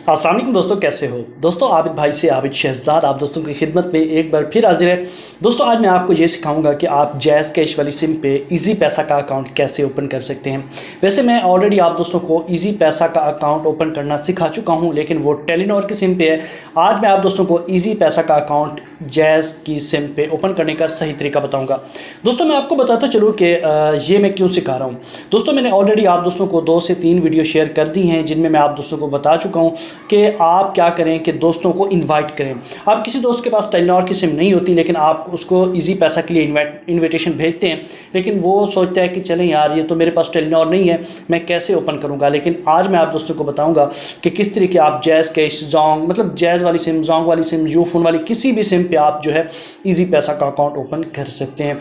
अस्सलाम वालेकुम दोस्तों, कैसे हो दोस्तों। आबिद भाई से आबिद शहजाद आप दोस्तों की खिदमत में एक बार फिर हाजिर है। दोस्तों आज मैं आपको ये सिखाऊंगा कि आप जैज़ कैश वाली सिम पे इजी पैसा का अकाउंट कैसे ओपन कर सकते हैं। वैसे मैं ऑलरेडी आप दोस्तों को इजी पैसा का अकाउंट ओपन करना सिखा चुका हूँ, लेकिन वो टेलीनॉर की सिम पे है। आज मैं आप दोस्तों को इजी पैसा का अकाउंट जैज़ की सिम पे ओपन करने का सही तरीका बताऊंगा। दोस्तों मैं आपको बताता चलूँ कि ये मैं क्यों सिखा रहा हूँ। दोस्तों मैंने ऑलरेडी आप दोस्तों को 2 से 3 वीडियो शेयर कर दी हैं, जिनमें मैं आप दोस्तों को बता चुका हूँ कि आप क्या करें कि दोस्तों को इनवाइट करें। आप किसी दोस्त के पास टेलीनॉर की सिम नहीं होती, लेकिन आप उसको इजी पैसा के लिए इन्विटेशन भेजते हैं, लेकिन वो सोचता है कि चलें यार, ये तो मेरे पास टेलीनॉर नहीं है, मैं कैसे ओपन करूँगा। लेकिन आज मैं आप दोस्तों को बताऊँगा कि किस तरीके आप जैज़ कैश जोंग, मतलब जैज़ वाली सिम, जोंग वाली सिम, यूफोन वाली किसी भी सिम पे आप जो है इजी पैसा का अकाउंट ओपन कर सकते हैं।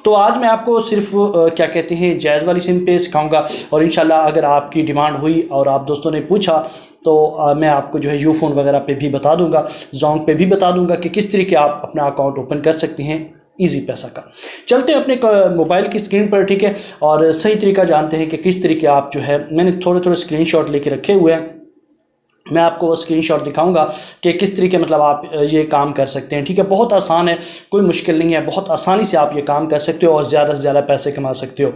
तो आज मैं आपको सिर्फ क्या कहते हैं जैज़ वाली सिम पे सिखाऊंगा, और इंशाल्लाह अगर आपकी डिमांड हुई और आप दोस्तों ने पूछा तो मैं आपको जो है यूफोन वगैरह पे भी बता दूंगा, जोंग पे भी बता दूंगा कि किस तरीके आप अपना अकाउंट ओपन कर सकते हैं इजी पैसा का। चलते हैं अपने मोबाइल की स्क्रीन पर, ठीक है, और सही तरीका जानते हैं कि किस तरीके आप जो है, मैंने थोड़े थोड़े स्क्रीनशॉट लेके रखे हुए हैं, मैं आपको वो स्क्रीनशॉट दिखाऊंगा कि किस तरीके मतलब आप ये काम कर सकते हैं। ठीक है, बहुत आसान है, कोई मुश्किल नहीं है, बहुत आसानी से आप ये काम कर सकते हो और ज़्यादा से ज़्यादा पैसे कमा सकते हो।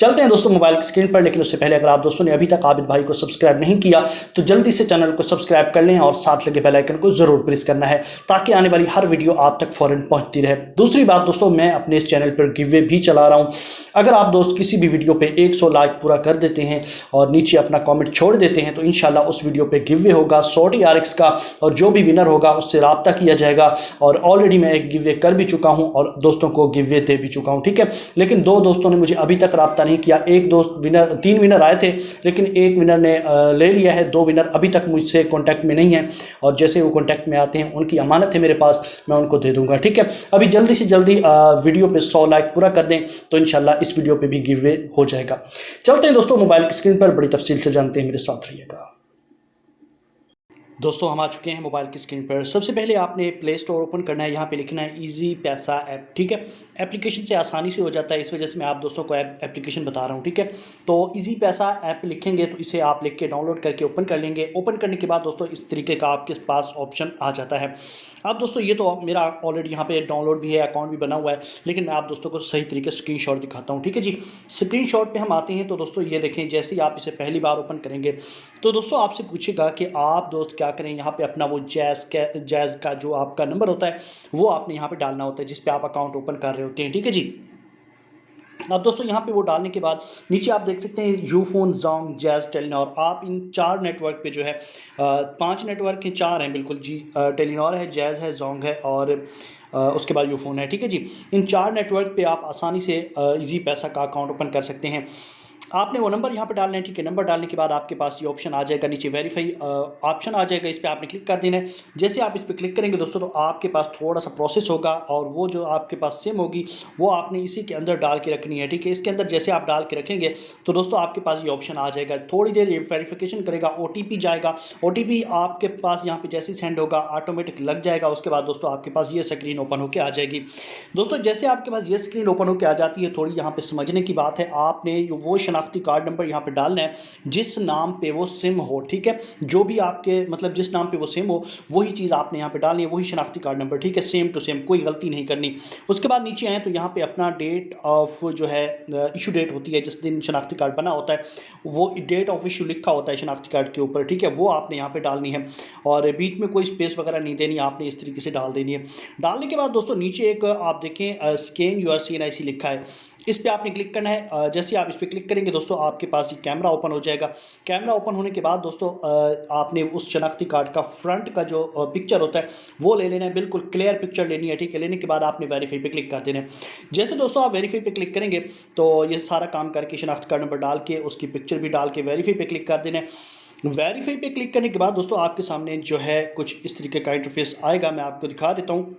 चलते हैं दोस्तों मोबाइल की स्क्रीन पर, लेकिन उससे पहले अगर आप दोस्तों ने अभी तक आबिद भाई को सब्सक्राइब नहीं किया तो जल्दी से चैनल को सब्सक्राइब कर लें और साथ लगे बेल आइकन को ज़रूर प्रेस करना है, ताकि आने वाली हर वीडियो आप तक फ़ौरन पहुँचती रहे। दूसरी बात दोस्तों, मैं अपने इस चैनल पर गिव वे भी चला रहा हूँ। अगर आप दोस्त किसी भी वीडियो पे 100 लाइक पूरा कर देते हैं और नीचे अपना कमेंट छोड़ देते हैं तो इंशाल्लाह उस वीडियो पे गिव वे होगा 100 TRX का, और जो भी विनर होगा उससे राब्ता किया जाएगा। और ऑलरेडी मैं एक गिव वे कर भी चुका हूं और दोस्तों को गिव वे दे भी चुका हूं, ठीक है। लेकिन 2 दोस्तों ने मुझे अभी तक राब्ता नहीं किया। एक दोस्त विनर, 3 विनर आए थे, लेकिन एक विनर ने ले लिया है। 2 विनर अभी तक मुझसे कॉन्टैक्ट में नहीं है, और जैसे वो कॉन्टैक्ट में आते हैं उनकी अमानत है मेरे पास, मैं उनको दे दूंगा, ठीक है। अभी जल्दी से जल्दी वीडियो पे 100 लाइक पूरा कर दें तो इंशाल्लाह इस वीडियो पे भी गिव वे हो जाएगा। चलते हैं दोस्तों मोबाइल की स्क्रीन पर, बड़ी तफसील से जानते हैं, मेरे साथ रहिएगा। दोस्तों हम आ चुके हैं मोबाइल की स्क्रीन पर। सबसे पहले आपने प्ले स्टोर ओपन करना है, यहाँ पे लिखना है इजी पैसा ऐप, ठीक है। एप्लीकेशन से आसानी से हो जाता है, इस वजह से मैं आप दोस्तों को एप्लीकेशन बता रहा हूँ, ठीक है। तो इजी पैसा ऐप लिखेंगे तो इसे आप लिख के डाउनलोड करके ओपन कर लेंगे। ओपन करने के बाद दोस्तों इस तरीके का आपके पास ऑप्शन आ जाता है। अब दोस्तों ये तो मेरा ऑलरेडी यहाँ पे डाउनलोड भी है, अकाउंट भी बना हुआ है, लेकिन मैं आप दोस्तों को सही तरीके से स्क्रीनशॉट दिखाता हूँ, ठीक है जी। स्क्रीनशॉट पे हम आते हैं तो दोस्तों ये देखें, जैसे ही आप इसे पहली बार ओपन करेंगे तो दोस्तों आपसे पूछेगा कि आप दोस्त क्या करें, यहाँ पे अपना वो जैज़ का जो आपका नंबर होता है वो आपने यहाँ पे डालना होता है, जिस पे आप अकाउंट ओपन कर रहे होते हैं, ठीक है जी। अब दोस्तों यहाँ पे वो डालने के बाद नीचे आप देख सकते हैं यूफोन, जोंग, जैज़, टेलीनॉर। आप इन 4 नेटवर्क पे जो है 5 नेटवर्क हैं, 4 हैं बिल्कुल जी। टेलीनॉर है, जैज़ है, जोंग है और उसके बाद यूफोन है, ठीक है जी। इन 4 नेटवर्क पे आप आसानी से इजी पैसा का अकाउंट ओपन कर सकते हैं। आपने वो नंबर यहाँ पे डालना है, ठीक है। नंबर डालने के बाद आपके पास ये ऑप्शन आ जाएगा, नीचे वेरीफाई ऑप्शन आ जाएगा, इस पर आपने क्लिक कर देना है। जैसे आप इस पर क्लिक करेंगे दोस्तों तो आपके पास थोड़ा सा प्रोसेस होगा, और वो जो आपके पास सिम होगी वो आपने इसी के अंदर डाल के रखनी है, ठीक है। इसके अंदर जैसे आप डाल के रखेंगे तो दोस्तों आपके पास ये ऑप्शन आ जाएगा। थोड़ी देर ये वेरिफिकेशन करेगा, OTP जाएगा। OTP आपके पास यहाँ पे जैसे सेंड होगा ऑटोमेटिक लग जाएगा। उसके बाद दोस्तों आपके पास ये स्क्रीन ओपन होकर आ जाएगी। दोस्तों जैसे आपके पास ये स्क्रीन ओपन होकर आ जाती है, थोड़ी यहाँ पे समझने की बात है, आपने वो शनाख्ती कार्ड नंबर यहाँ पे डालना है जिस नाम पे वो सिम हो, ठीक है। जो भी आपके मतलब जिस नाम पे वो सिम हो वही चीज़ आपने यहाँ पे डालनी है, वही शनाख्ती कार्ड नंबर, ठीक है। सेम टू सेम, कोई गलती नहीं करनी। उसके बाद नीचे आए तो यहाँ पे अपना डेट ऑफ जो है इशू डेट होती है, जिस दिन शनाख्ती कार्ड बना होता है वो डेट ऑफ इशू लिखा होता है शनाख्ती कार्ड के ऊपर, ठीक है। वो आपने यहाँ पे डालनी है, और बीच में कोई स्पेस वगैरह नहीं देनी, आपने इस तरीके से डाल देनी है। डालने के बाद दोस्तों नीचे एक आप देखें स्कैन योर CNIC लिखा है, इस पे आपने क्लिक करना है। जैसे आप इस पर क्लिक करेंगे दोस्तों आपके पास ये कैमरा ओपन हो जाएगा। कैमरा ओपन होने के बाद दोस्तों आपने उस शनाख्ती कार्ड का फ्रंट का जो पिक्चर होता है वो ले लेना है, बिल्कुल क्लियर पिक्चर लेनी है, ठीक है। लेने के बाद आपने वेरीफाई पे क्लिक कर देना है। जैसे दोस्तों आप वेरीफाई पे क्लिक करेंगे तो ये सारा काम करके शनाख्ती कार्ड नंबर डाल के उसकी पिक्चर भी डाल के वेरीफाई पे क्लिक कर देना है। वेरीफाई पे क्लिक करने के बाद दोस्तों आपके सामने जो है कुछ इस तरीके का इंटरफेस आएगा, मैं आपको दिखा देता हूँ।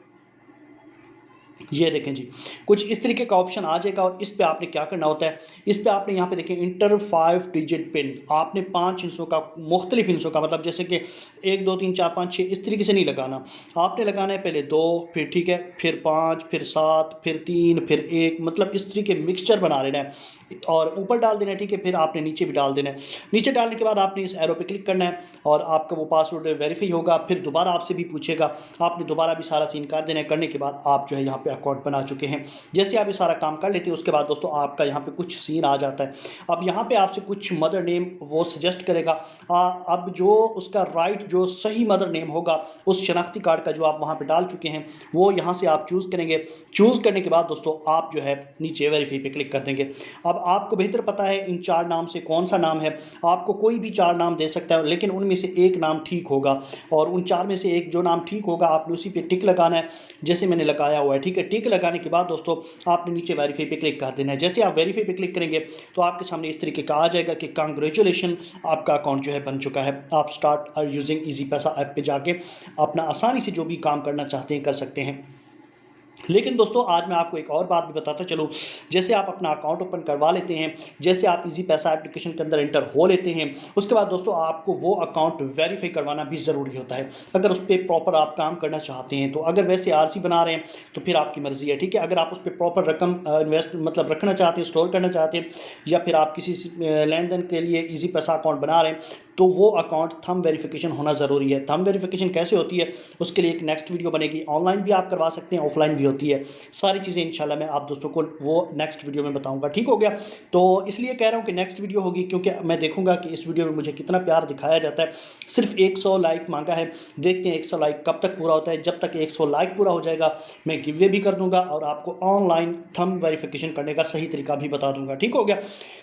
ये देखें जी, कुछ इस तरीके का ऑप्शन आ जाएगा, और इस पे आपने क्या करना होता है, इस पे आपने यहाँ पे देखें इंटर 5 डिजिट पिन, आपने 5 हिस्सों का, मुख्तलिफ हिस्सों का, मतलब जैसे कि 1 2 3 4 5 6 इस तरीके से नहीं लगाना। आपने लगाना है पहले 2, फिर ठीक है, फिर 5, फिर 7, फिर 3, फिर 1, मतलब इस तरीके मिक्सचर बना लेना है। और ऊपर डाल देना है, ठीक है। फिर आपने नीचे भी डाल देना है। नीचे डालने के बाद आपने इस एरो पे क्लिक करना है और आपका वो पासवर्ड वेरीफाई होगा। फिर दोबारा आपसे भी पूछेगा, आपने दोबारा भी सारा सीन कर देना है। करने के बाद आप जो है यहाँ पे अकाउंट बना चुके हैं। जैसे आप ये सारा काम कर लेते हैं उसके बाद दोस्तों आपका यहाँ पे कुछ सीन आ जाता है। अब यहाँ पे आपसे कुछ मदर नेम वो सजेस्ट करेगा। अब जो उसका राइट जो सही मदर नेम होगा उस शनाख्ती कार्ड का जो आप वहाँ पे डाल चुके हैं वो यहाँ से आप चूज़ करेंगे। चूज़ करने के बाद दोस्तों आप जो है नीचे वेरीफाई पे क्लिक कर देंगे। अब आपको बेहतर पता है इन 4 नाम से कौन सा नाम है। आपको कोई भी 4 नाम दे सकता है, लेकिन उनमें से एक नाम ठीक होगा और उन 4 में से एक जो नाम ठीक होगा आपने उसी पे टिक लगाना है, जैसे मैंने लगाया हुआ है, ठीक है। टिक लगाने के बाद दोस्तों आपने नीचे वेरीफाई पे क्लिक कर देना है। जैसे आप वेरीफाई पे क्लिक करेंगे तो आपके सामने इस तरीके का आ जाएगा कि कांग्रेचुलेशन, आपका अकाउंट जो है बन चुका है। आप स्टार्ट यूजिंग ईजी पैसा ऐप पे जाके अपना आसानी से जो भी काम करना चाहते हैं कर सकते हैं। लेकिन दोस्तों आज मैं आपको एक और बात भी बताता चलूँ। जैसे आप अपना अकाउंट ओपन करवा लेते हैं, जैसे आप इजी पैसा एप्लीकेशन के अंदर एंटर हो लेते हैं, उसके बाद दोस्तों आपको वो अकाउंट वेरीफाई करवाना भी ज़रूरी होता है अगर उस पर प्रॉपर आप काम करना चाहते हैं। तो अगर वैसे आरसी बना रहे हैं तो फिर आपकी मर्ज़ी है, ठीक है। अगर आप उस पर प्रॉपर रकम इन्वेस्ट मतलब रखना चाहते हैं, स्टोर करना चाहते हैं, या फिर आप किसी लेन देन के लिए ईजी पैसा अकाउंट बना रहे हैं, तो वो अकाउंट थंब वेरिफिकेशन होना ज़रूरी है। थंब वेरिफिकेशन कैसे होती है उसके लिए एक नेक्स्ट वीडियो बनेगी। ऑनलाइन भी आप करवा सकते हैं, ऑफलाइन भी होती है। सारी चीज़ें इंशाल्लाह मैं आप दोस्तों को वो नेक्स्ट वीडियो में बताऊंगा, ठीक हो गया। तो इसलिए कह रहा हूँ कि नेक्स्ट वीडियो होगी, क्योंकि मैं देखूंगा कि इस वीडियो में मुझे कितना प्यार दिखाया जाता है। सिर्फ 100 लाइक मांगा है, देखते हैं 100 लाइक कब तक पूरा होता है। जब तक 100 लाइक पूरा हो जाएगा मैं गिव वे भी कर दूंगा और आपको ऑनलाइन थंब वेरिफिकेशन करने का सही तरीका भी बता दूंगा, ठीक हो गया।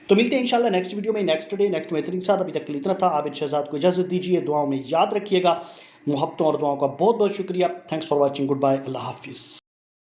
तो मिलते हैं इंशाल्लाह नेक्स्ट वीडियो में, नेक्स्ट डे नेक्स्ट मेथड के साथ। अभी तक के लिए इतना था। आबिद शहजाद को इजाज़त दीजिए, दुआओं में याद रखिएगा। मोहब्बतों और दुआओं का बहुत बहुत शुक्रिया। Thanks for watching, good bye, अल्लाह हाफिज़।